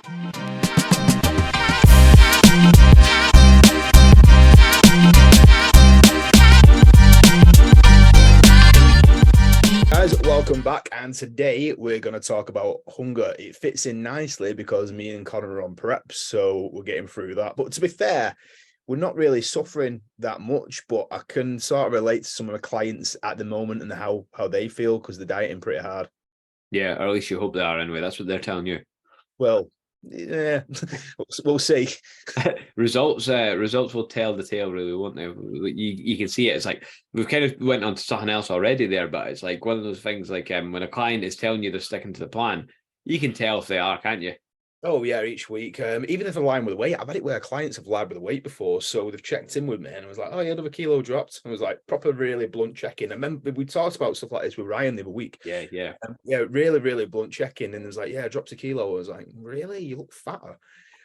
Guys, welcome back, and today we're going to talk about hunger. It fits in nicely because me and Conor are on prep, so we're getting through that. But to be fair, we're not really suffering that much, but I can sort of relate to some of the clients at the moment and how they feel because they're dieting pretty hard. Yeah, or at least you hope they are anyway. That's what they're telling you. Well, yeah, we'll see. Results will tell the tale, really, won't they? You can see it. It's like we've kind of went on to something else already there, but it's like one of those things like when a client is telling you they're sticking to the plan, you can tell if they are, can't you? Oh, yeah, each week. Even if they're lying with the weight, I've had it where clients have lied with the weight before. So they've checked in with me and I was like, oh, yeah, another kilo dropped. I was like, proper, really blunt check-in. I remember we talked about stuff like this with Ryan the other week. Yeah. Yeah, really, really blunt check-in. And it was like, yeah, I dropped a kilo. I was like, really? You look fatter.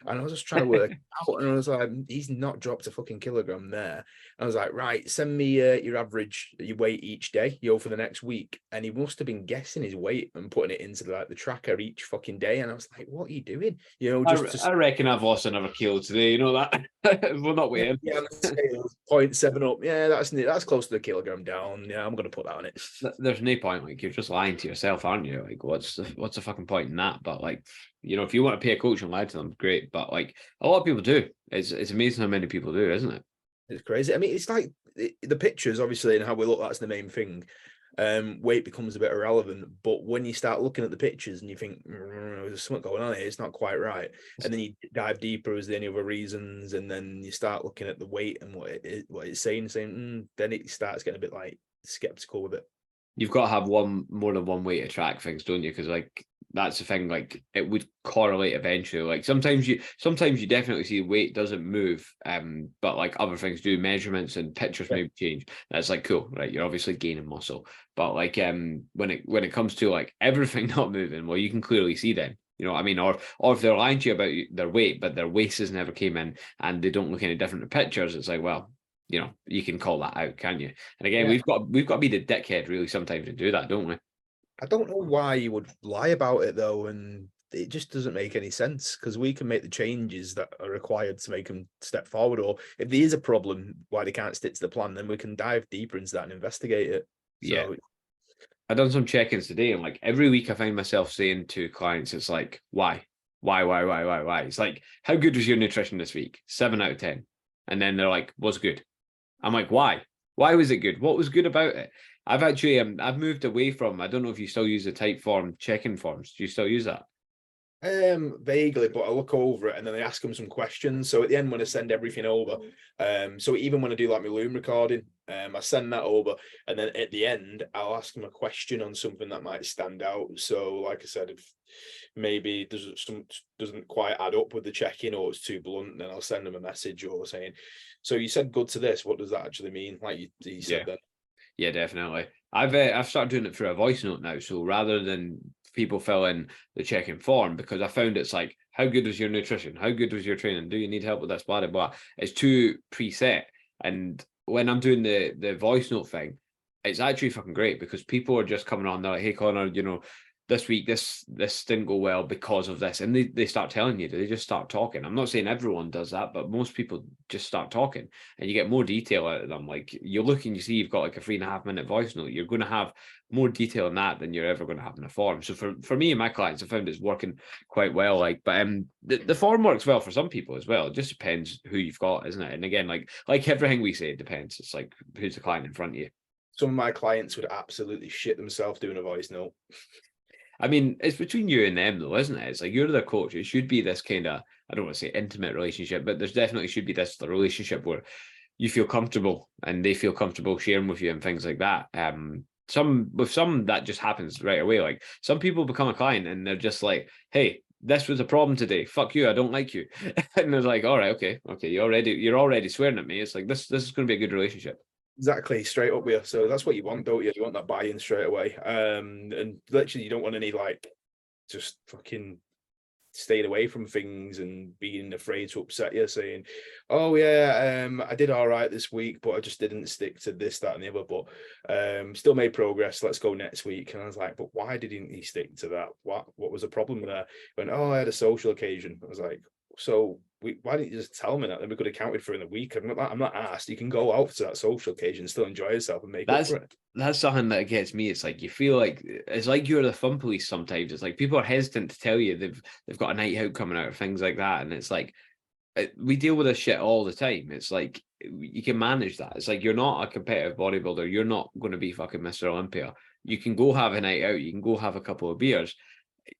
And I was just trying to work out, and I was like, he's not dropped a fucking kilogram there. I was like, right, send me your average, your weight each day, for the next week. And he must have been guessing his weight and putting it into the tracker each fucking day. And I was like, what are you doing? I reckon I've lost another kilo today. You know that we're not waiting. Yeah, 0.7 up. Yeah, that's close to the kilogram down. Yeah, I'm gonna put that on it. There's no point. Like, you're just lying to yourself, aren't you? Like, what's the fucking point in that? But like, if you want to pay a coach and lie to them, great. But like, a lot of people do. It's amazing how many people do, isn't it? It's crazy. I mean, it's like the pictures, obviously, and how we look. That's the main thing. Weight becomes a bit irrelevant, but when you start looking at the pictures and you think there's something going on here, it's not quite right, and then you dive deeper as any other reasons, and then you start looking at the weight and what it's saying, then it starts getting a bit like skeptical with it. You've got to have more than one way to track things, don't you? Because like that's the thing. Like it would correlate eventually. Like sometimes you definitely see weight doesn't move, but like other things do. Measurements and pictures maybe change. That's like cool, right? You're obviously gaining muscle, but like when it comes to like everything not moving, well, you can clearly see then. You know what I mean? Or if they're lying to you about their weight, but their waist never came in and they don't look any different in pictures, it's like, well, you can call that out, can you? And again, we've got to be the dickhead really sometimes to do that, don't we? I don't know why you would lie about it though, and it just doesn't make any sense because we can make the changes that are required to make them step forward. Or if there is a problem why they can't stick to the plan, then we can dive deeper into that and investigate it. Yeah. I've done some check-ins today, and like every week I find myself saying to clients, it's like, why? It's like, how good was your nutrition this week? 7 out of 10. And then they're like, what's good? I'm like, why? Why was it good? What was good about it? I've actually I've moved away from. I don't know if you still use the type form check-in forms. Do you still use that? Vaguely, but I look over it and then I ask them some questions. So at the end, when I send everything over, so even when I do like my Loom recording, I send that over, and then at the end, I'll ask them a question on something that might stand out. So, like I said, if maybe doesn't quite add up with the check-in or it's too blunt, then I'll send them a message or saying, "So you said good to this. What does that actually mean?" Like you said that. Yeah, definitely. I've started doing it through a voice note now. So rather than people fill in the check-in form, because I found it's like, how good was your nutrition? How good was your training? Do you need help with this? Blah, blah, blah. It's too preset. And when I'm doing the voice note thing, it's actually fucking great because people are just coming on. They're like, hey, Connor, this week, this didn't go well because of this. And they start telling you, they just start talking. I'm not saying everyone does that, but most people just start talking and you get more detail out of them. Like you look and you see you've got like a 3.5 minute voice note. You're going to have more detail in that than you're ever going to have in a form. So for me and my clients, I found it's working quite well. Like, but the form works well for some people as well. It just depends who you've got, isn't it? And again, like everything we say, it depends. It's like, who's the client in front of you? Some of my clients would absolutely shit themselves doing a voice note. I mean, it's between you and them, though, isn't it? It's like you're their coach. It should be this kind of, I don't want to say intimate relationship, but there's definitely should be the relationship where you feel comfortable and they feel comfortable sharing with you and things like that. Some that just happens right away. Like some people become a client and they're just like, hey, this was a problem today. Fuck you. I don't like you. And they're like, all right, okay. You're already swearing at me. It's like, this is going to be a good relationship. Exactly, straight up with you. So that's what you want, don't you? You want that buy-in straight away. And literally, you don't want any like just fucking staying away from things and being afraid to upset you, saying, "Oh yeah, I did all right this week, but I just didn't stick to this, that, and the other. But still made progress. Let's go next week." And I was like, "But why didn't he stick to that? What was the problem there?" He went, "Oh, I had a social occasion." I was like, "So why didn't you just tell me that? Then we could have counted for it in a week." I'm not asked. You can go out to that social occasion, still enjoy yourself, and make up for it. That's something that gets me. It's like you feel like it's like you're the fun police sometimes. It's like people are hesitant to tell you they've got a night out coming out or things like that, and it's like we deal with this shit all the time. It's like you can manage that. It's like you're not a competitive bodybuilder. You're not going to be fucking Mr. Olympia. You can go have a night out. You can go have a couple of beers.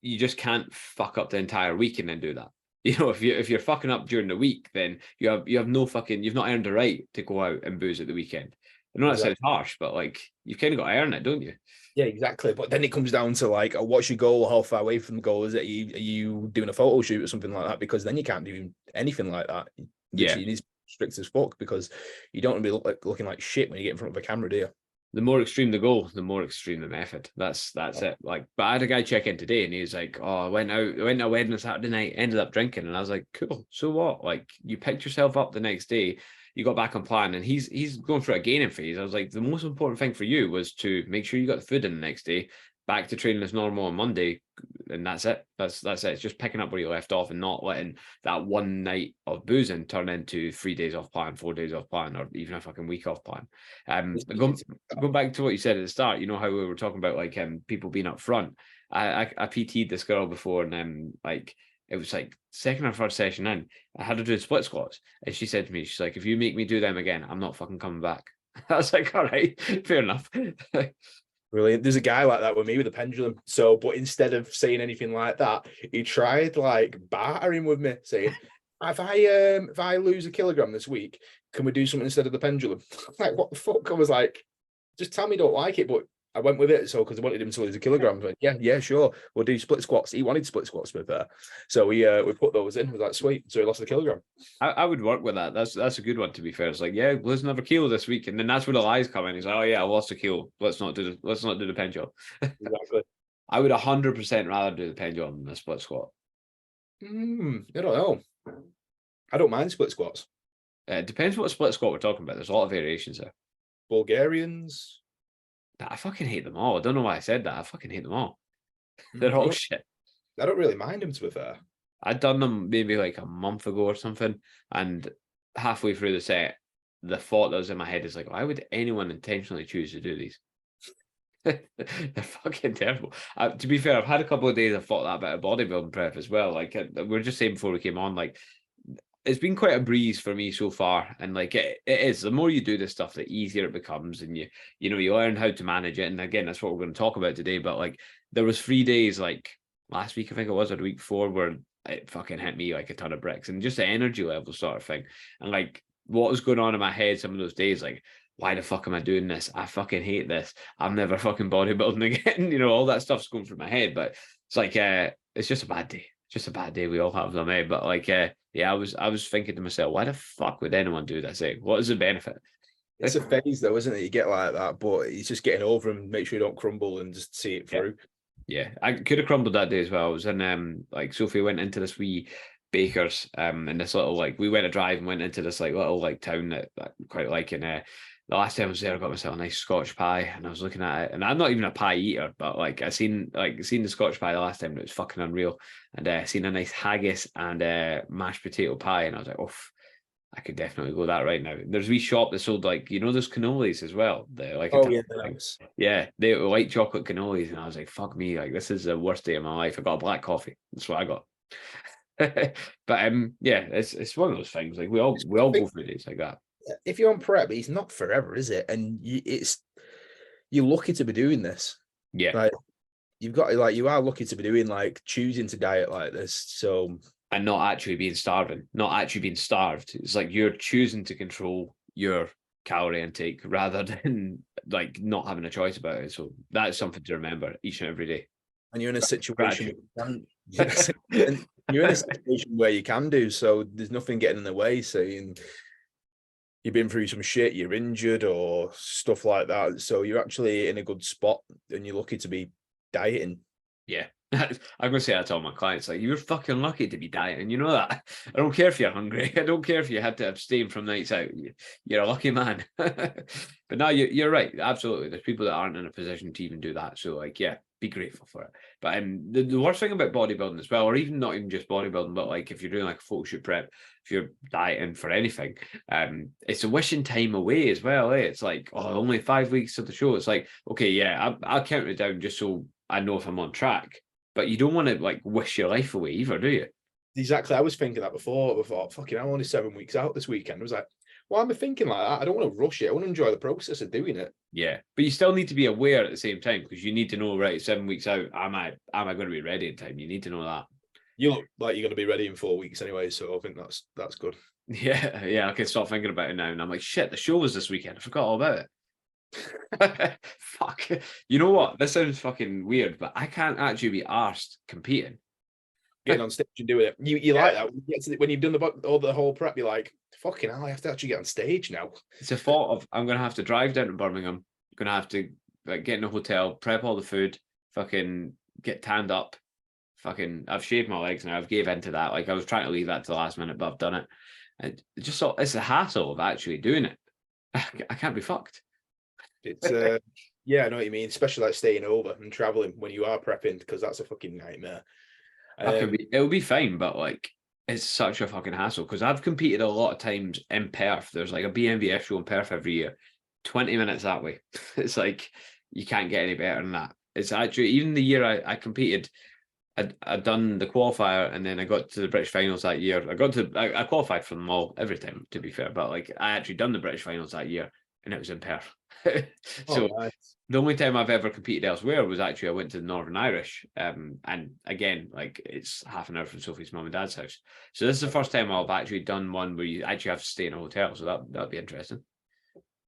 You just can't fuck up the entire week and then do that. You know, if you're fucking up during the week, then you have no fucking, you've not earned the right to go out and booze at the weekend. I know that sounds harsh, but like you've kind of got to earn it, don't you? Yeah, exactly. But then it comes down to like, what's your goal? How far away from the goal is it? Are you doing a photo shoot or something like that? Because then you can't do anything like that. Yeah, you need to be strict as fuck because you don't want to be looking like shit when you get in front of a camera, do you? the more extreme the goal, the more extreme the method. That's it. Like, but I had a guy check in today, and he was like, "Oh, I went to a wedding on Saturday night, ended up drinking," and I was like, "Cool. So what? Like, you picked yourself up the next day." You got back on plan, and he's going through a gaining phase. I was like, the most important thing for you was to make sure you got the food in the next day, back to training as normal on Monday, and that's it. That's it. It's just picking up where you left off and not letting that one night of boozing turn into 3 days off plan, 4 days off plan, or even a fucking week off plan. Going back to what you said at the start, you know how we were talking about like people being up front. I PT'd this girl before, and like it was like second or third session in, I had her do split squats, and she said to me, she's like, "If you make me do them again, I'm not fucking coming back." I was like, "All right, fair enough." Brilliant. There's a guy like that with me with a pendulum. So, but instead of saying anything like that, he tried like bartering with me, saying, if I lose a kilogram this week, can we do something instead of the pendulum?" Like, what the fuck? I was like, just tell me you don't like it, but I went with it. So because I wanted him to lose a kilogram. I went, yeah, sure. We'll do split squats. He wanted split squats with her. So we put those in. I was like, sweet. So he lost a kilogram. I would work with that. That's a good one, to be fair. It's like, yeah, lose another kilo this week, and then that's where the lies come in. He's like, "Oh yeah, I lost a kilo. Let's not do the pendulum." Exactly. I would 100% rather do the pendulum than the split squat. I don't know. I don't mind split squats. It depends what split squat we're talking about. There's a lot of variations there. Bulgarians. I fucking hate them all. I don't know why I said that. I fucking hate them all. They're all shit. I don't really mind them, to be fair. I'd done them maybe like a month ago or something, and halfway through the set, the thought that was in my head is like, why would anyone intentionally choose to do these? They're fucking terrible. To be fair, I've had a couple of days I've thought that about a bodybuilding prep as well. Like we were just saying before we came on, like it's been quite a breeze for me so far, and like it is. The more you do this stuff, the easier it becomes, and you know you learn how to manage it. And again, that's what we're going to talk about today. But like there was 3 days, like last week I think it was, or the week before, where it fucking hit me like a ton of bricks, and just the energy level sort of thing, and like what was going on in my head some of those days, like, why the fuck am I doing this? I fucking hate this. I'm never fucking bodybuilding again. You know, all that stuff's going through my head, but it's like, it's just a bad day. Just a bad day. We all have them, eh? But like, yeah, I was thinking to myself, why the fuck would anyone do this? Eh? What is the benefit? It's a phase though, isn't it? You get like that, but it's just getting over them, make sure you don't crumble and just see it through. Yeah, I could have crumbled that day as well. I was in like Sophie went into this wee baker's in this little, like, we went a drive and went into this like little like town that I quite like, and the last time I was there I got myself a nice Scotch pie, and I was looking at it, and I'm not even a pie eater, but like I seen the Scotch pie the last time, and it was fucking unreal, and I seen a nice haggis and mashed potato pie, and I was like, oh, I could definitely go that right now. There's a wee shop that sold, like, you know, those cannolis as well. They're like, yeah, they were white chocolate cannolis, and I was like, fuck me, like this is the worst day of my life. I got a black coffee. That's what I got. But yeah, it's one of those things. Like we all go through days like that. If you're on prep, it's not forever, is it? And you're lucky to be doing this. Yeah, like you've got, like, you are lucky to be doing, like, choosing to diet like this. So, and not actually being starving, not actually being starved. It's like you're choosing to control your calorie intake rather than like not having a choice about it. So that's something to remember each and every day. And you're in a situation you're in a situation where you can do so. There's nothing getting in the way, saying you've been through some shit, you're injured or stuff like that. So you're actually in a good spot, and you're lucky to be dieting. Yeah, I'm gonna say that to all my clients. Like, you're fucking lucky to be dieting. You know that. I don't care if you're hungry. I don't care if you had to abstain from nights out. You're a lucky man. But no, you're right. Absolutely. There's people that aren't in a position to even do that. So, like, yeah, be grateful for it. But the worst thing about bodybuilding as well, or even not even just bodybuilding, but like if you're doing like a photo shoot prep, if you're dieting for anything, it's a wishing time away as well. It's like, oh, only 5 weeks to the show. It's like, okay, yeah, I'll count it down just so I know if I'm on track. But you don't want to like wish your life away either, do you? Exactly. I was thinking that before. I thought, fucking, I'm only 7 weeks out this weekend. I was like, why am I thinking like that? I don't want to rush it. I want to enjoy the process of doing it. Yeah, but you still need to be aware at the same time because you need to know, right, 7 weeks out, am I going to be ready in time? You need to know that. You look like you're going to be ready in 4 weeks anyway, so I think that's good. Yeah, I can stop thinking about it now, and I'm like, shit, the show was this weekend. I forgot all about it. Fuck. You know what? This sounds fucking weird, but I can't actually be arsed competing. Getting on stage and doing it. You like that when you've done the whole prep, you're like, fucking hell, I have to actually get on stage now. It's a thought of I'm gonna have to drive down to Birmingham. I'm gonna have to like get in a hotel, prep all the food, fucking get tanned up. Fucking, I've shaved my legs now. I've gave into that. Like I was trying to leave that to the last minute, but I've done it. And it's the hassle of actually doing it. I can't be fucked. It's yeah, I know what you mean, especially like staying over and traveling when you are prepping, because that's a fucking nightmare. It'll be fine, but like it's such a fucking hassle because I've competed a lot of times in Perth. There's like a BNBF show in Perth every year, 20 minutes that way. It's like you can't get any better than that. It's actually even the year I competed, I'd done the qualifier and then I got to the British finals that year. I qualified for them all every time, to be fair, but like I actually done the British finals that year and it was in Perth. So nice. The only time I've ever competed elsewhere was actually I went to the Northern Irish. And again, like it's half an hour from Sophie's mum and dad's house. So this is the first time I've actually done one where you actually have to stay in a hotel. So that'd be interesting.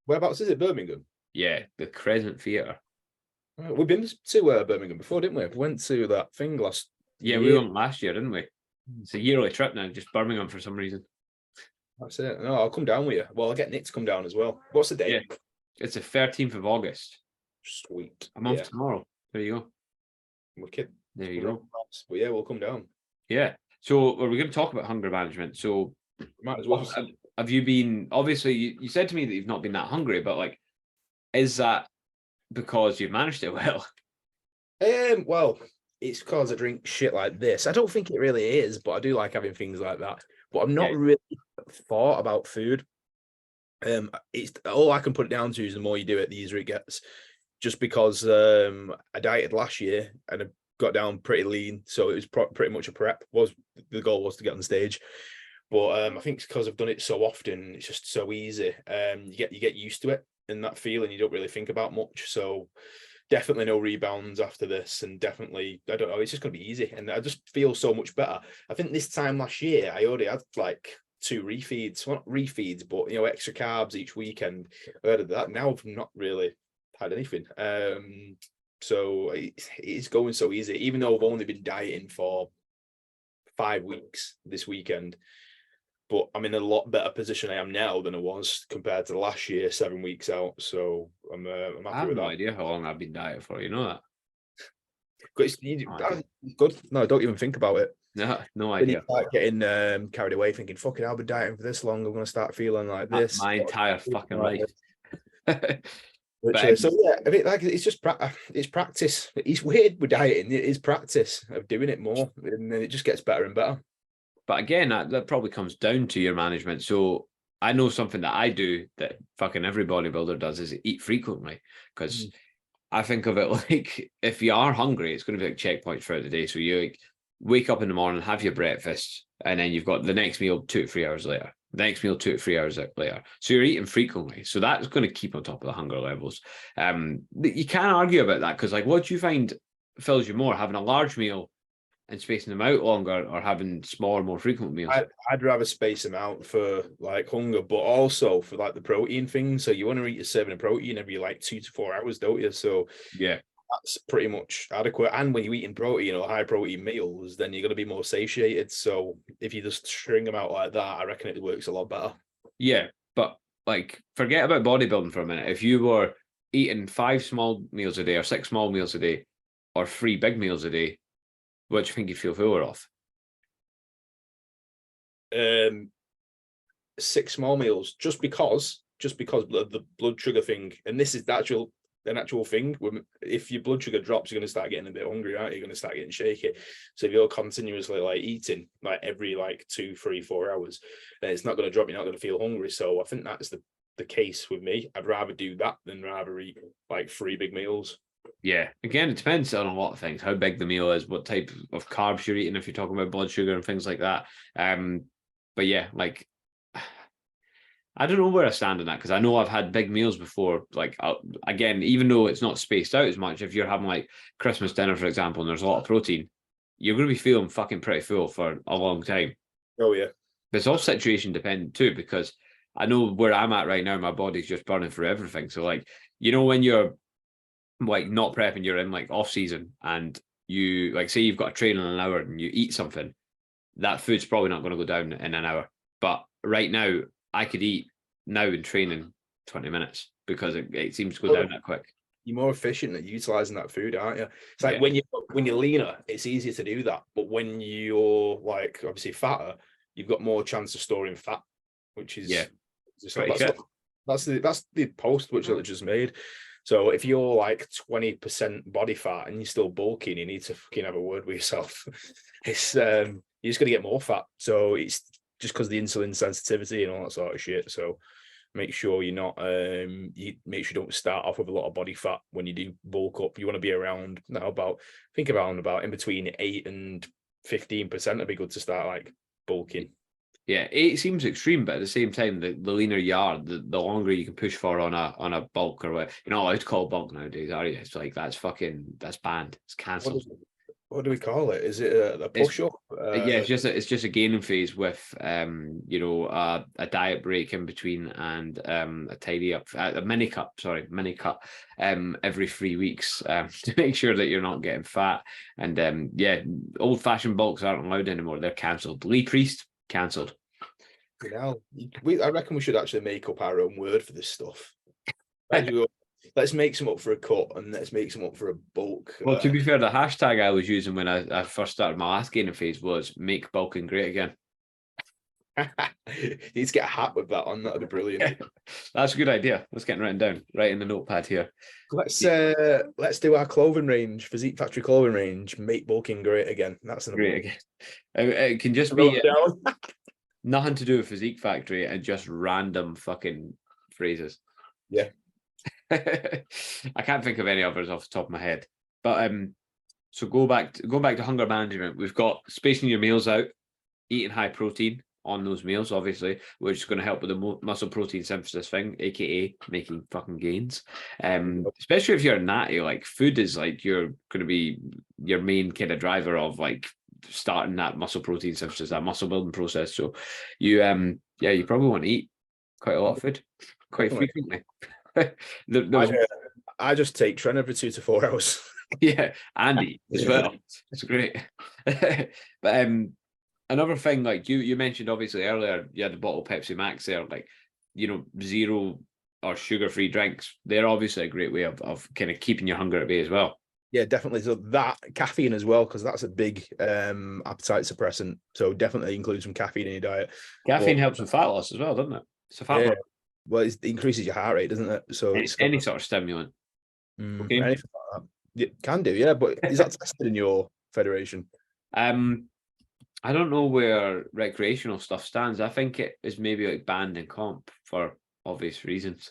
Whereabouts is it? Birmingham? Yeah, the Crescent Theatre. We've been to Birmingham before, didn't we? We went to that thing last year. We went last year, didn't we? It's a yearly trip now, just Birmingham for some reason. That's it. No, I'll come down with you. Well, I'll get Nick to come down as well. What's the date? Yeah, it's the 13th of August. Sweet. A month tomorrow. There you go. Wicked. There you go. But yeah, we'll come down. Yeah. So we're going to talk about hunger management. So might as well. Have you been, obviously you said to me that you've not been that hungry, but like, is that because you've managed it well? Well, it's because I drink shit like this. I don't think it really is, but I do like having things like that. But I'm not really thought about food. It's all I can put it down to is the more you do it, the easier it gets. Just because I dieted last year and I got down pretty lean, so it was pretty much a prep. The goal was to get on stage, but I think it's because I've done it so often, it's just so easy. You get used to it and that feeling. You don't really think about much. So definitely no rebounds after this, and definitely I don't know. It's just gonna be easy, and I just feel so much better. I think this time last year I already had like 2 refeeds, well, not refeeds, but extra carbs each weekend. I heard of that. Now I've not really had anything. So it's going so easy, even though I've only been dieting for 5 weeks this weekend. But I'm in a lot better position I am now than I was compared to last year, 7 weeks out. So I'm happy with that. I have no idea how long I've been dieting for. You know that? It's good. No, don't even think about it. No idea. Then you start getting carried away, thinking, "Fucking, I've been dieting for this long. I'm going to start feeling like this." My entire fucking life. So yeah, I mean, like it's practice. It's weird with dieting. It is practice of doing it more, and then it just gets better and better. But again, that probably comes down to your management. So I know something that I do that fucking every bodybuilder does is eat frequently, because I think of it like if you are hungry, it's going to be like checkpoints throughout the day. So you wake up in the morning, have your breakfast, and then you've got the next meal 2 to 3 hours later. The next meal 2 to 3 hours later. So you're eating frequently. So that's going to keep on top of the hunger levels. You can't argue about that, because like, what do you find fills you more, having a large meal and spacing them out longer, or having smaller, more frequent meals? I'd rather space them out for like hunger, but also for like the protein thing. So you want to eat a serving of protein every like 2 to 4 hours, don't you? So yeah, that's pretty much adequate. And when you're eating protein or high protein meals, then you're going to be more satiated. So if you just string them out like that, I reckon it works a lot better. Yeah, but like, forget about bodybuilding for a minute. If you were eating 5 small meals a day, or 6 small meals a day, or 3 big meals a day, What do you think you'd feel fuller off? 6 small meals, just because of the blood sugar thing, and this is an actual thing. If your blood sugar drops, you're going to start getting a bit hungry, aren't you? You're going to start getting shaky. So if you're continuously like eating like every like 2, 3, 4 hours, then it's not going to drop. You're not going to feel hungry. So I think that's the case with me. I'd rather do that than rather eat like 3 big meals. Yeah, again, it depends on a lot of things, how big the meal is, what type of carbs you're eating, if you're talking about blood sugar and things like that. But yeah, like, I don't know where I stand on that, because I know I've had big meals before. Like, again, even though it's not spaced out as much, if you're having like Christmas dinner, for example, and there's a lot of protein, you're going to be feeling fucking pretty full for a long time. Oh yeah. But it's all situation dependent too, because I know where I'm at right now, my body's just burning through everything. So like, when you're like not prepping, you're in like off season, and you like say you've got a train in an hour and you eat something, that food's probably not going to go down in an hour. But right now, I could eat now in training 20 minutes because it seems to go down that quick. You're more efficient at utilizing that food, aren't you? It's like when you're leaner, it's easier to do that. But when you're like obviously fatter, you've got more chance of storing fat, which is that's the post which I just made. So if you're like 20% body fat and you're still bulking, you need to fucking have a word with yourself. It's you're just gonna get more fat. So it's just because of the insulin sensitivity and all that sort of shit. So make sure you're not you make sure you don't start off with a lot of body fat when you do bulk up. You want to be around about in between 8 and 15% would be good to start like bulking. Yeah, 8 seems extreme, but at the same time, the leaner you are, the longer you can push for on a bulk or what. You're not allowed to call it bulk nowadays, are you? It's like that's banned. It's cancelled. What do we call it? Is it a push up? Yeah, it's just a gaining phase with a diet break in between and a tidy up a mini cut every 3 weeks to make sure that you're not getting fat. And old fashioned bulks aren't allowed anymore. They're cancelled. Lee Priest cancelled. I reckon we should actually make up our own word for this stuff. Let's make some up for a cut and let's make some up for a bulk. Well, to be fair, the hashtag I was using when I first started my last gaining phase was "make bulking great again." You need to get a hat with that on. That'd be brilliant. That's a good idea. Let's get it written down right in the notepad here. Let's do our clothing range, Physique Factory clothing range. Make bulking great again. That's great again. It can just be nothing to do with Physique Factory and just random fucking phrases. Yeah. I can't think of any others off the top of my head. But so going back to hunger management, we've got spacing your meals out, eating high protein on those meals, obviously, which is going to help with the muscle protein synthesis thing, aka making fucking gains. Especially if you're a natty, like food is like you're going to be your main kind of driver of like starting that muscle protein synthesis, that muscle building process. So you you probably want to eat quite a lot of food quite frequently. I just take Tren every 2 to 4 hours. Yeah, Andy as well. It's great. But another thing, like you mentioned obviously earlier, you had the bottle of Pepsi Max there, like zero or sugar-free drinks. They're obviously a great way of kind of keeping your hunger at bay as well. Yeah, definitely. So that caffeine as well, because that's a big appetite suppressant. So definitely include some caffeine in your diet. Caffeine helps with fat loss as well, doesn't it? It's a fat loss. Well, it increases your heart rate, doesn't it? So it's any sort of stimulant. Okay. Anything like that. It can do, yeah. But is that tested in your federation? I don't know where recreational stuff stands. I think it is maybe like banned in comp for obvious reasons.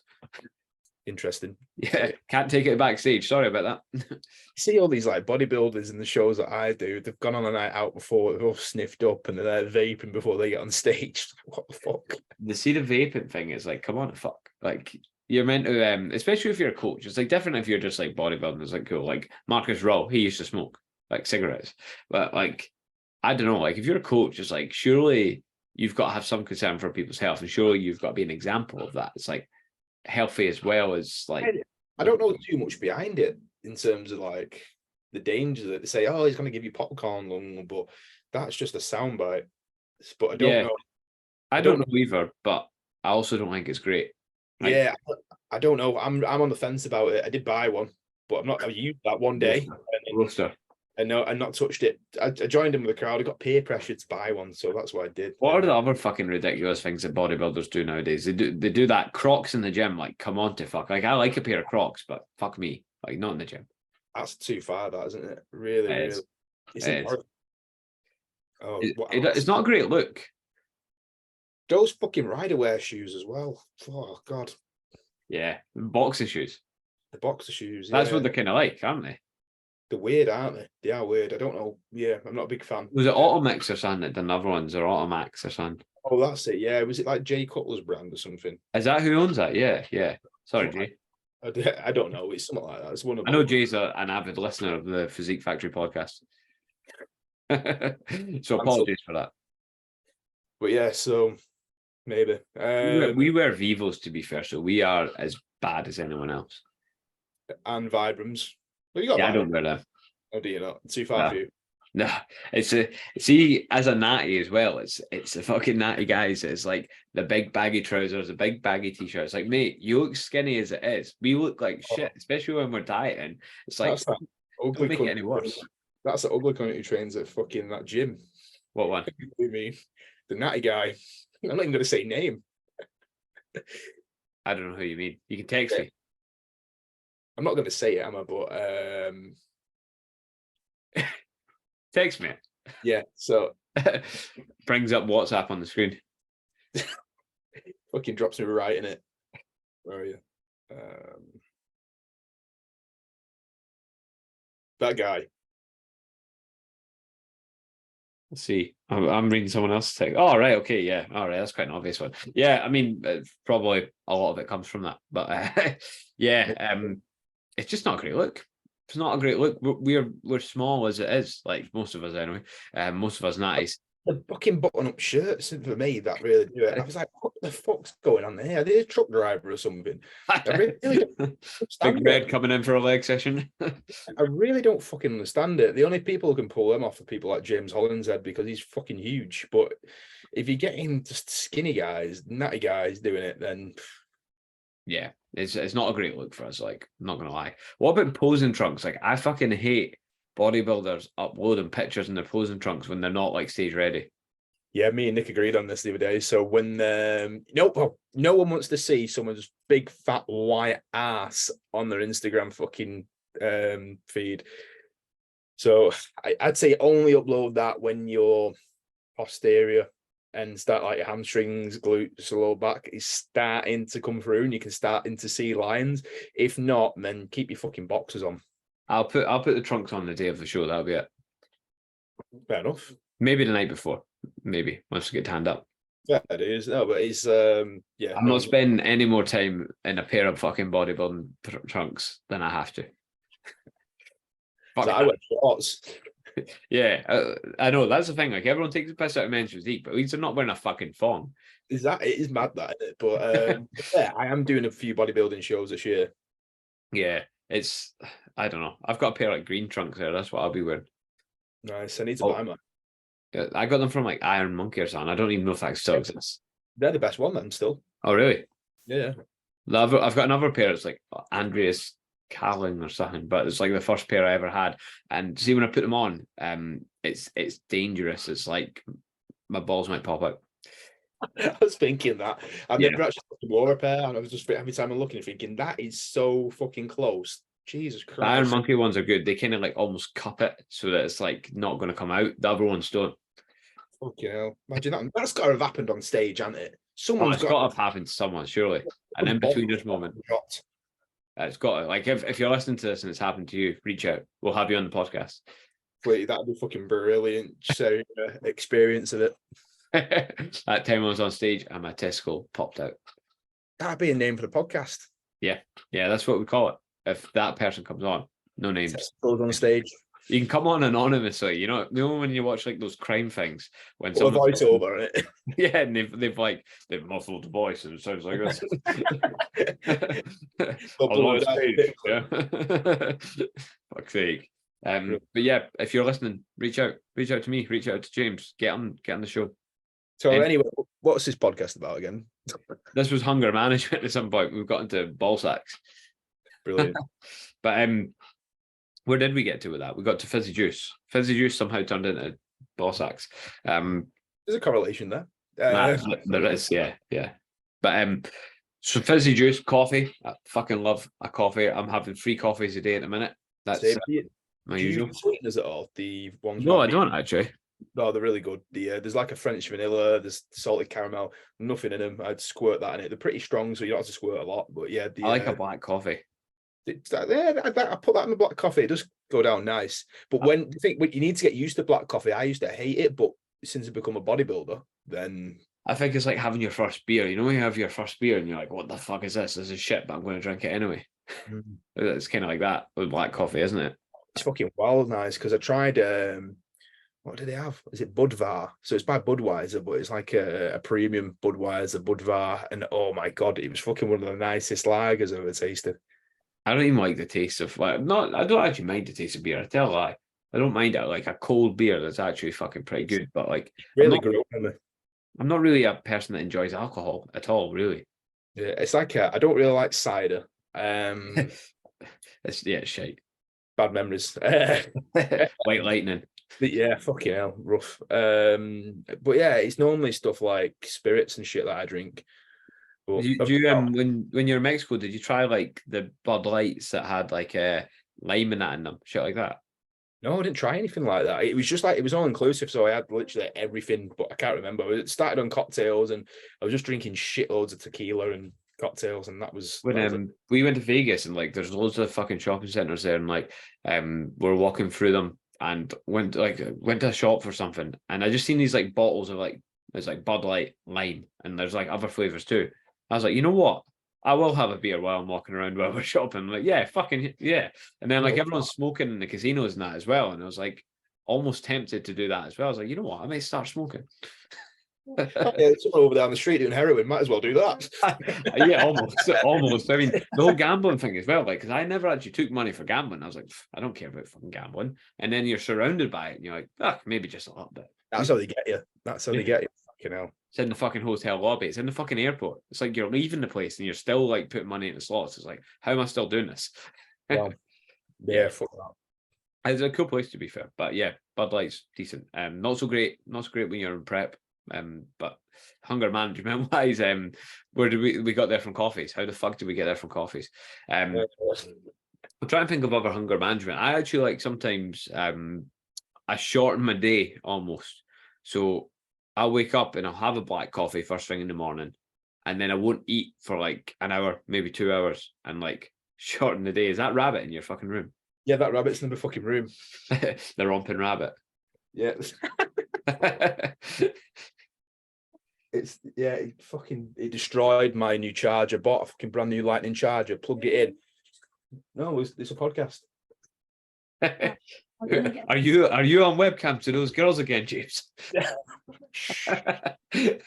Interesting. Yeah, can't take it backstage. Sorry about that. See all these like bodybuilders in the shows that I do. They've gone on a night out before. They've all sniffed up and they're vaping before they get on stage. What the fuck? The vaping thing is like, come on, fuck. Like you're meant to, especially if you're a coach. It's like different if you're just like bodybuilding. It's like cool. Like Marcus Raw, he used to smoke like cigarettes, but like I don't know. Like if you're a coach, it's like surely you've got to have some concern for people's health, and surely you've got to be an example of that. It's like healthy as well as like. I don't know too much behind it in terms of like the danger that they say, oh, he's going to give you popcorn lung, but that's just a soundbite. But I don't know. I don't know either, but I also don't think it's great. Yeah, I don't know. I'm on the fence about it. I did buy one, but I've used that one day. Roaster. and not touched it. I joined in with the crowd. I got peer pressure to buy one, so that's what I did. What are the other fucking ridiculous things that bodybuilders do nowadays? They do that Crocs in the gym. Like, come on to fuck. Like, I like a pair of Crocs, but fuck me. Like, not in the gym. That's too far, that isn't it? Really, It really. is. It's It is. Oh, It's not a great look. Those fucking rider wear shoes as well. Oh god, Yeah, boxer shoes. the boxer shoes. That's yeah. what they're kind of like, aren't they? They're weird, aren't they? They are weird. I don't know. Yeah, I'm not a big fan. Was it Automix or something that done the other ones, or Automax or something? Oh, that's it. Yeah, was it like Jay Cutler's brand or something? Is that who owns that? Yeah, yeah. Sorry, Jay. I don't know. It's something like that. It's one of. I know Jay's an avid listener of the Physique Factory podcast. So apologies for that. But yeah, so maybe. We wear Vivos, to be fair, so we are as bad as anyone else. And Vibrams. Well, you got Yeah, I Vibrams. don't wear them. Oh, do you not? Too far for you. No, see, as a natty as well, it's the fucking natty guys. It's like the big baggy trousers, the big baggy t-shirts. Like, mate, you look skinny as it is. We look like shit, especially when we're dieting. It's like, That's that ugly don't make it any worse. That's the ugly cunt who trains at fucking that gym. What one? You mean the natty guy? I'm not even going to say name. I don't know who you mean. You can text me. I'm not going to say it, am I? But Text me. yeah. So brings up WhatsApp on the screen. fucking drops me right in it. Where are you? That guy. Let's see. I'm reading someone else's text. Oh, right. Okay. Yeah. All right. That's quite an obvious one. Yeah. I mean, probably a lot of it comes from that. But yeah, it's just not a great look. It's not a great look. We're small as it is. Like most of us anyway. Most of us natties. The fucking button-up shirts for me that really do it. I was like, what the fuck's going on there? Are they a truck driver or something? I really don't Big Red coming in for a leg session. I really don't fucking understand it. The only people who can pull them off are people like James Hollinshead because he's fucking huge. But if you get in just skinny guys, natty guys doing it, then yeah, it's not a great look for us. Like, I'm not gonna lie. What about posing trunks? Like, I fucking hate bodybuilders uploading pictures in their posing trunks when they're not like stage ready. Yeah, me and Nick agreed on this the other day. So when no one wants to see someone's big fat white ass on their Instagram fucking feed. So I'd say only upload that when your posterior and start like your hamstrings, glutes, lower back is starting to come through and you can starting to see lines. If not, then keep your fucking boxers on. I'll put the trunks on the day of the show. That'll be it. Fair enough. Maybe the night before. Maybe once we get tanned up. Yeah, it is. No, but it's yeah. I'm not spending any more time in a pair of fucking bodybuilding trunks than I have to. So I wear shorts. Yeah, I know that's the thing. Like, everyone takes the piss out of men's physique, but at least they're not wearing a fucking thong. It is mad that, isn't it? But yeah, I am doing a few bodybuilding shows this year. Yeah, I don't know. I've got a pair of like green trunks there. That's what I'll be wearing. Nice. I need to buy mine. Yeah, I got them from like Iron Monkey or something. I don't even know if that still exists. They're the best one then still. Oh, really? Yeah. I've got another pair. It's like Andreas Calling or something, but it's like the first pair I ever had. And see, when I put them on, it's dangerous. It's like my balls might pop out. I was thinking that. I've never actually wore a pair, and I was just every time I'm looking, thinking that is so fucking close. Jesus Christ. The Iron Monkey ones are good. They kind of like almost cup it so that it's like not going to come out. The other ones don't. Fucking hell. Imagine that. That's got to have happened on stage, hasn't it? Someone's got to have happened to someone, surely. An in-betweeners moment. It's got to. Like, if you're listening to this and it's happened to you, reach out. We'll have you on the podcast. Wait, that'd be fucking brilliant. So experience of it. That time I was on stage and my testicle popped out. That'd be a name for the podcast. Yeah, that's what we call it. If that person comes on, no names. Testicles on stage. You can come on anonymously. You know when you watch like those crime things when someone voiceover it. Yeah, and they've muffled the voice and it sounds like this. On stage, yeah. Fuck's sake. But yeah, if you're listening, reach out to me, reach out to James, get on the show. So anyway, what's this podcast about again? This was hunger management at some point. We've got into ball sacks. Brilliant. But Where did we get to with that? We got to fizzy juice. Fizzy juice somehow turned into ball sacks. There's a correlation there. There is, yeah. But so fizzy juice, coffee. I fucking love a coffee. I'm having 3 coffees a day at the minute. That's my do you usual. use sweeteners at all? The ones. No, I don't actually. No, they're really good. There's like a French vanilla, there's salted caramel, nothing in them. I'd squirt that in it. They're pretty strong, so you don't have to squirt a lot. But yeah, I like a black coffee. I put that in the black coffee. It does go down nice. But when you need to get used to black coffee, I used to hate it, but since I've become a bodybuilder, then I think it's like having your first beer. You know, when you have your first beer and you're like, "What the fuck is this? This is shit," but I'm going to drink it anyway. It's kind of like that with black coffee, isn't it? It's fucking wild nice because I tried. What do they have? Is it Budvar? So it's by Budweiser, but it's like a premium Budweiser, Budvar, and oh my god, it was fucking one of the nicest lagers I've ever tasted. I don't even like the taste of I don't actually mind the taste of beer. I tell a lie. I don't mind it. Like a cold beer that's actually fucking pretty good, but like Really grew up on me. I'm not really a person that enjoys alcohol at all, really. Yeah, it's like I don't really like cider. It's shite. Bad memories. White lightning. But yeah, fucking hell, rough. But yeah, it's normally stuff like spirits and shit that I drink. But when you're in Mexico, did you try like the Bud Lights that had like lime in that in them, shit like that? No, I didn't try anything like that. It was just like it was all inclusive, so I had literally everything, but I can't remember. It started on cocktails, and I was just drinking shitloads of tequila and cocktails, and that was when we went to Vegas, and like there's loads of fucking shopping centers there, and like we're walking through them, and went to a shop for something, and I just seen these like bottles of like there's like Bud Light, lime, and there's like other flavors too. I was like, you know what? I will have a beer while I'm walking around while we're shopping. I'm like, yeah, fucking yeah. And then like everyone's smoking in the casinos and that as well. And I was like almost tempted to do that as well. I was like, you know what? I may start smoking. Yeah, someone over down the street doing heroin. Might as well do that. Yeah, almost. I mean, the whole gambling thing as well. Like, because I never actually took money for gambling. I was like, I don't care about fucking gambling. And then you're surrounded by it, and you're like, maybe just a little bit. That's how they get you. That's how they get you. Fucking hell. It's in the fucking hotel lobby. It's in the fucking airport. It's like you're leaving the place and you're still like putting money in the slots. It's like, how am I still doing this? Well, yeah, fuck that. It's a cool place to be fair, but yeah, Bud Light's decent. Not so great when you're in prep. But hunger management wise, where did we got there from coffees? How the fuck did we get there from coffees? I'm trying to think of other hunger management. I actually like sometimes I shorten my day almost. So I'll wake up and I'll have a black coffee first thing in the morning, and then I won't eat for like an hour, maybe 2 hours, and like shorten the day. Is that rabbit in your fucking room? Yeah, that rabbit's in the fucking room. The romping rabbit. Yeah. It destroyed my new charger. Bought a fucking brand new lightning charger, plugged it in. No, it's a podcast. Are you on webcam to those girls again, James? There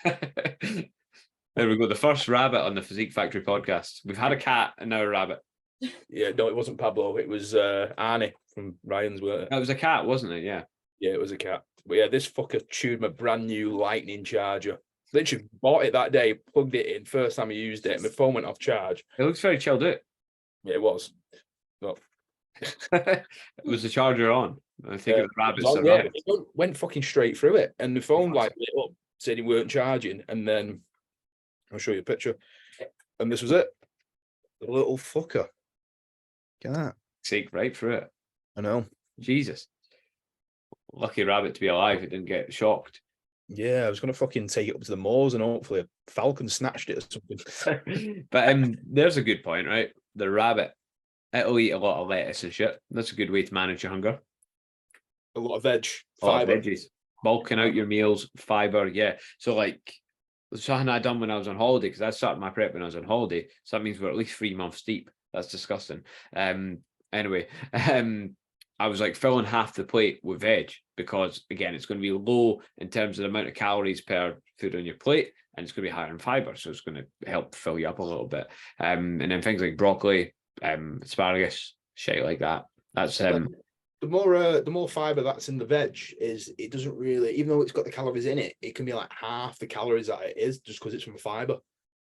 we go. The first rabbit on the Physique Factory podcast. We've had a cat and now a rabbit. Yeah, no, it wasn't Pablo. It was Arnie from Ryan's work. That was a cat, wasn't it? Yeah. Yeah, it was a cat. But yeah, this fucker chewed my brand new lightning charger. Literally bought it that day, plugged it in. First time I used it, my phone went off charge. It looks very chilled out. Yeah, it was. But was the charger on? I think it was rabbits. It went fucking straight through it, and the phone like lit up, said it weren't charging, and then I'll show you a picture. And this was it. The little fucker. Look at that. Sake right through it. I know. Jesus. Lucky rabbit to be alive. It didn't get shocked. Yeah, I was gonna fucking take it up to the moors and hopefully a falcon snatched it or something. But there's a good point, right? The rabbit, it'll eat a lot of lettuce and shit. That's a good way to manage your hunger. A lot of veg, fiber, veggies, bulking out your meals, fiber. Yeah. So like something I done when I was on holiday, because I started my prep when I was on holiday. So that means we're at least 3 months deep. That's disgusting. Anyway, I was like filling half the plate with veg because again, it's going to be low in terms of the amount of calories per food on your plate, and it's going to be higher in fiber, so it's going to help fill you up a little bit. And then things like broccoli, asparagus, shit like that. That's the more fiber that's in the veg is it doesn't really, even though it's got the calories in it, it can be like half the calories that it is just because it's from fiber.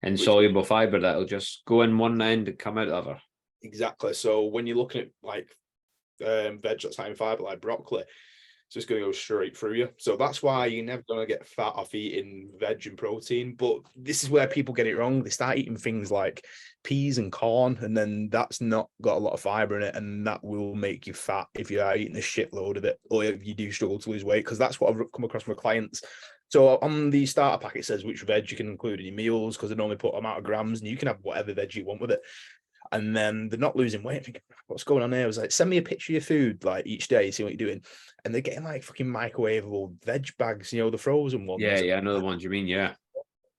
Insoluble fiber that'll just go in one end and come out the other. Exactly. So when you're looking at like veg that's high in fiber, like broccoli, it's just going to go straight through you. So that's why you're never going to get fat off eating veg and protein. But this is where people get it wrong. They start eating things like peas and corn, and then that's not got a lot of fiber in it, and that will make you fat if you are eating a shitload of it, or if you do struggle to lose weight, because that's what I've come across from clients. So on the starter pack, it says which veg you can include in your meals, because they normally put amount of grams, and you can have whatever veg you want with it. And then they're not losing weight. I'm thinking, what's going on there? I was like, send me a picture of your food like each day, see what you're doing. And they're getting like fucking microwavable veg bags, the frozen ones. Yeah, I know the ones you mean, yeah.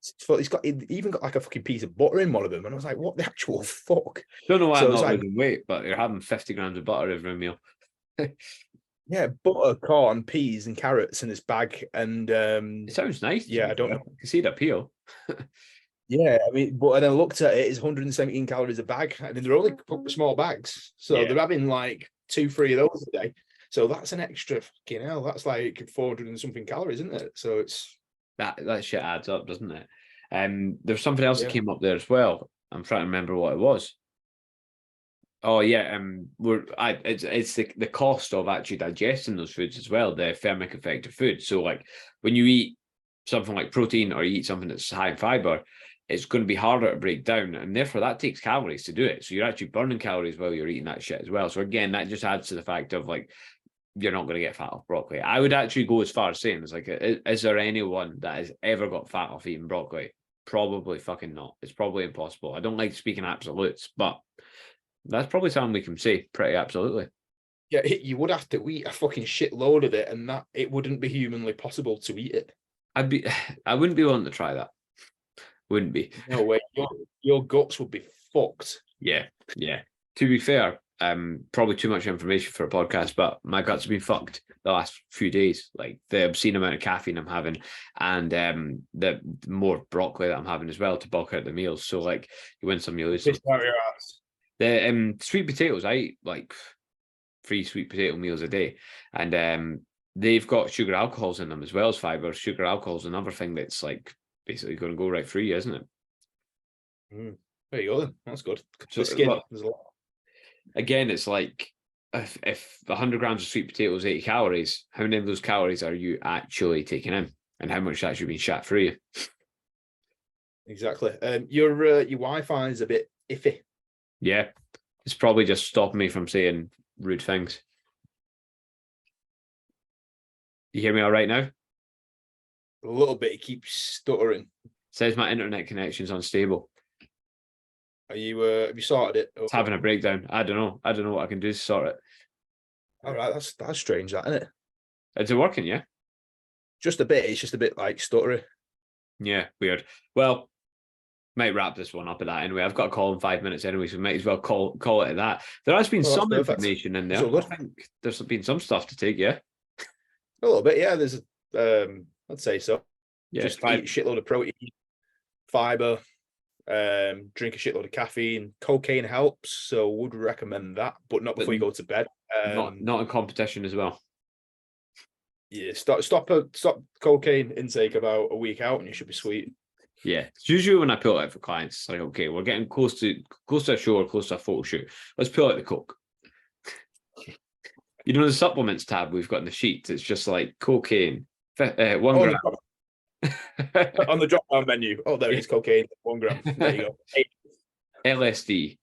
It's even got like a fucking piece of butter in one of them. And I was like, what the actual fuck? Don't know why I'm not losing weight, but you're having 50 grams of butter every meal. Yeah, butter, corn, peas, and carrots in this bag. And it sounds nice. Yeah, I don't know. I can see the appeal. Yeah, I mean, but then I looked at it, it's 117 calories a bag. I mean, they're only small bags. So they're having like 2-3 of those a day. So that's an extra fucking hell. That's like 400 and something calories, isn't it? So it's that shit adds up, doesn't it? There's something else that came up there as well. I'm trying to remember what it was. Oh yeah, it's the cost of actually digesting those foods as well, the thermic effect of food. So like when you eat something like protein or you eat something that's high in fiber, it's going to be harder to break down, and therefore that takes calories to do it. So you're actually burning calories while you're eating that shit as well. So again, that just adds to the fact of like you're not going to get fat off broccoli. I would actually go as far as saying, it's like, is there anyone that has ever got fat off eating broccoli? Probably fucking not. It's probably impossible. I don't like speaking absolutes, but that's probably something we can say pretty absolutely. Yeah, you would have to eat a fucking shitload of it, and that it wouldn't be humanly possible to eat it. I wouldn't be willing to try that. Wouldn't be. No way. Your guts would be fucked. Yeah. To be fair, probably too much information for a podcast, but my guts have been fucked the last few days. Like the obscene amount of caffeine I'm having, and the more broccoli that I'm having as well to bulk out the meals. So like you win some, you lose some. The sweet potatoes, I eat like 3 sweet potato meals a day, and they've got sugar alcohols in them as well as fiber. Sugar alcohol is another thing that's like basically going to go right through you, isn't it? There you go then. That's good. So, skin, again, it's like if 100 grams of sweet potato is 80 calories, how many of those calories are you actually taking in, and how much actually being shat through you? Exactly. Your Wi-Fi is a bit iffy. Yeah, it's probably just stopping me from saying rude things. You hear me all right now? A little bit. It keeps stuttering. Says my internet connection's unstable. Are you? Have you sorted it? It's having a breakdown. I don't know what I can do to sort it. All right, that's strange, that, isn't it? Is it working? Yeah. Just a bit. It's just a bit like stuttery. Yeah, weird. Well, might wrap this one up at that anyway. I've got a call in 5 minutes anyway, so we might as well call it at that. There has been some information in there. I think there's been some stuff to take, yeah. A little bit, yeah. There's I'd say so. Yeah, just eat a shitload of protein, fiber, drink a shitload of caffeine. Cocaine helps, so would recommend that, but not before you go to bed. Not in competition as well. Yeah, stop cocaine intake about a week out, and you should be sweet. Yeah, it's usually when I pull it out for clients, it's like, okay, we're getting close to a show or close to a photo shoot. Let's pull out the coke. You know the supplements tab we've got in the sheet. It's just like cocaine, 1 gram. On the drop-down menu. Oh, there it is, cocaine, 1 gram. There you go. LSD.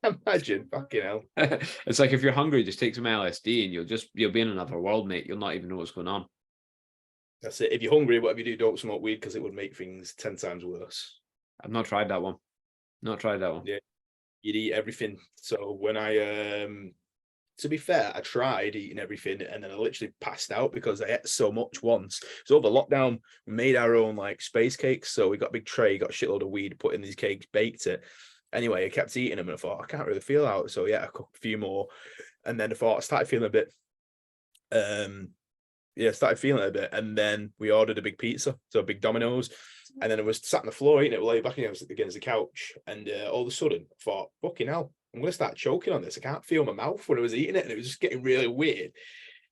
Imagine, fucking hell. It's like if you're hungry, just take some LSD and you'll be in another world, mate. You'll not even know what's going on. That's it. If you're hungry, whatever you do, don't smoke weed because it would make things 10 times worse. I've not tried that one. Yeah, you'd eat everything. So when I to be fair, I tried eating everything and then I literally passed out because I ate so much once. So over lockdown, we made our own like space cakes. So we got a big tray, got a shitload of weed, put in these cakes, baked it. Anyway, I kept eating them and I thought, I can't really feel out. So yeah, I cooked a few more. And then I started feeling a bit, started feeling it a bit. And then we ordered a big pizza, so a big Domino's. And then I was sat on the floor eating it, lay back against the couch. And all of a sudden, I thought, fucking hell, I'm going to start choking on this. I can't feel my mouth when I was eating it. And it was just getting really weird.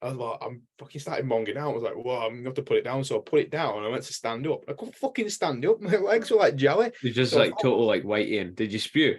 I was like, I'm fucking started monging out. I was like, well, I'm going to have to put it down. So I put it down and I went to stand up. I couldn't fucking stand up. My legs were like jelly. You're just like total like white in. Did you spew?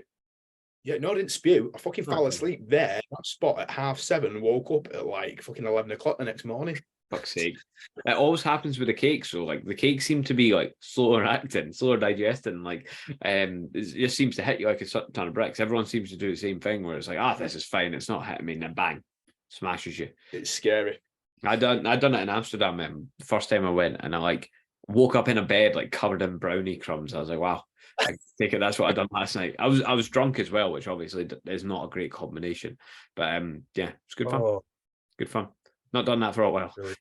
Yeah, no, I didn't spew. I fucking fell Okay. asleep there, that spot at 7:30, woke up at like fucking 11 o'clock the next morning. Fuck's sake. It always happens with the cakes. So like the cakes seem to be like slower acting, slower digesting. Like it just seems to hit you like a ton of bricks. Everyone seems to do the same thing where it's like, this is fine. It's not hitting me, and then bang, smashes you. It's scary. I done it in Amsterdam the first time I went, and I like woke up in a bed like covered in brownie crumbs. I was like, wow, I take it that's what I done last night. I was drunk as well, which obviously is not a great combination. But yeah, it's good fun. Good fun. Not done that for a while. Really.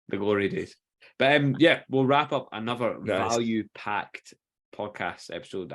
The glory days. But yeah, we'll wrap up another Nice. value-packed podcast episode.